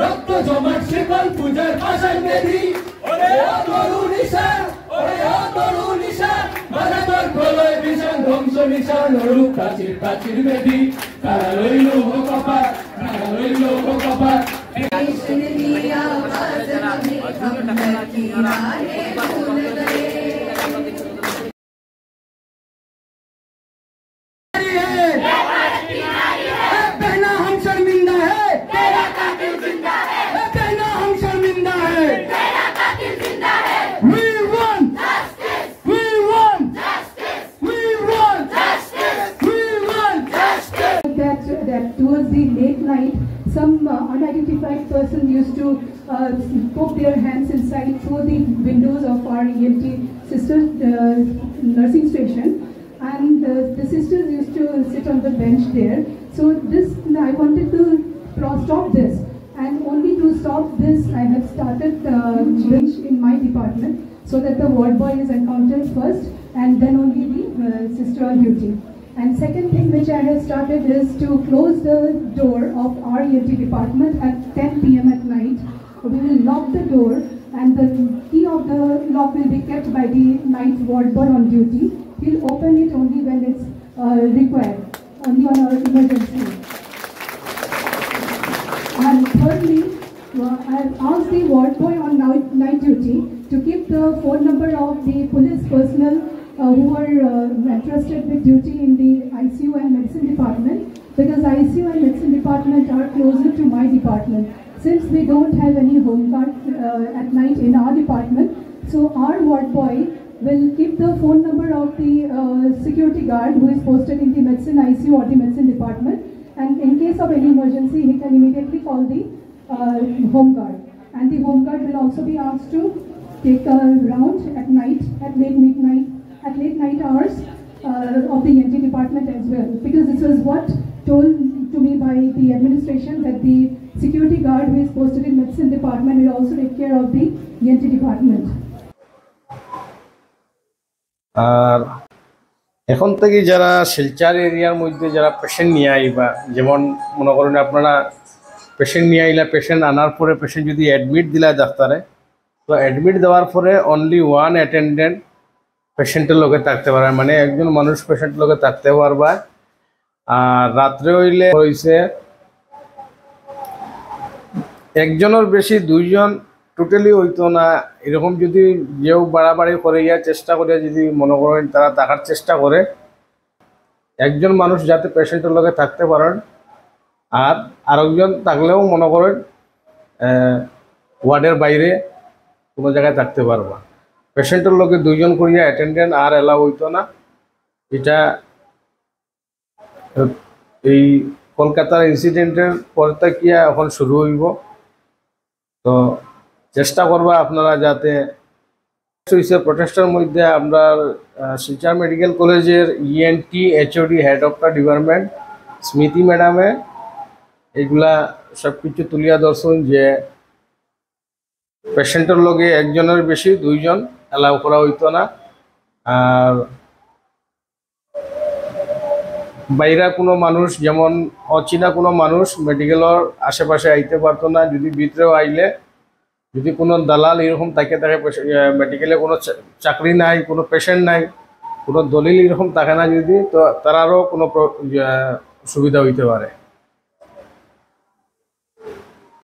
রক্ত জমাট শিকল পূজার ভাষায় মেধি ওরে তরুণ ঈশা ওরে তরুণ ঈশা বাধার প্রলয় ভীষণ ধ্বংস নিশান অরূপ প্রাচীর প্রাচীর মেধি কারা রইল কপাট কারা রইল কপাট That towards the late night, some unidentified person used to poke their hands inside through the windows of our EMT sisters' nursing station, and the sisters used to sit on the bench there. So this, I wanted to stop this, and only to stop this, I have started change in my department so that the ward boy is encountered first, and then only the sister on duty. And second thing which I have started is to close the door of our EMT department at 10 p.m. at night. We will lock the door, and the key of the lock will be kept by the night ward boy on duty. He'll open it only when it's required, only on our emergency. And thirdly, I've asked the ward boy on night duty to keep the phone number of the police personnel who are entrusted with duty in the ICU and medicine department, because ICU and medicine department are closer to my department. Since we don't have any home guard at night in our department, so our ward boy will keep the phone number of the security guard who is posted in the medicine ICU or the medicine department, and in case of any emergency he can immediately call the home guard, and the home guard will also be asked to take a round at night, at late night hours of the ENT department as well, because this was what told to me by the administration, that the security guard who is posted in medicine department will also take care of the ENT department. আর এখন থেকে যারা শিলচর এরিয়ার মধ্যে যারা patient নিয়ে আইবা, যেমন মনে করেন আপনারা পেশেন্ট নিয়ে আইলা, পেশেন্ট আনার পরে পেশেন্ট যদি অ্যাডমিট দিলা ডাক্তারে, তো অ্যাডমিট দেওয়ার পরে অনলি ওয়ান অ্যাটেন্ডেন্ট পেশেন্টের লগে থাকতে পারে, মানে একজন মানুষ পেশেন্টের লগে থাকতে পারবা। আর রাত্রে হইলে হয়েছে একজনের বেশি দুইজন টোটালি হইতো না। এরকম যদি যেও বাড়াবাড়ি করে চেষ্টা করে, যদি মনে করেন তারা থাকার চেষ্টা করে, একজন মানুষ যাতে পেশেন্টের লগে থাকতে পারেন, আর আরেকজন থাকলেও মনে করেন ওয়ার্ডের বাইরে কোনো জায়গায় থাকতে পারবা। পেশেন্টের লগে দুইজন করিয়া অ্যাটেন্ডেন্ট আর এলাও হইতো না। এটা এই কলকাতার ইনসিডেন্টের পর থেকে এখন শুরু হইব। তো চেষ্টা করবা আপনারা যাতে প্রচেষ্টার মধ্যে আমরা শিলচর মেডিকেল কলেজের ENT HOD head of the department স্মৃতি ম্যাডামে এগুলা সব কিছু তুলিয়া ধরছেন যে পেশেন্টের লগে একজনের বেশি দুইজন অ্যালাউ করা হইতো না। আর বাইরে কোনো মানুষ, যেমন অচেনা কোনো মানুষ মেডিকেলের আশেপাশে আইতে পারতো না। যদি ভিতরেও আইলে, যদি কোনো দালাল এরকম থাকে মেডিকেলে কোনো চাকরি নাই, কোনো পেশেন্ট নাই, কোনো দলিল এরকম থাকে না যদি, তো তারারও কোনো সুবিধা হইতে পারে।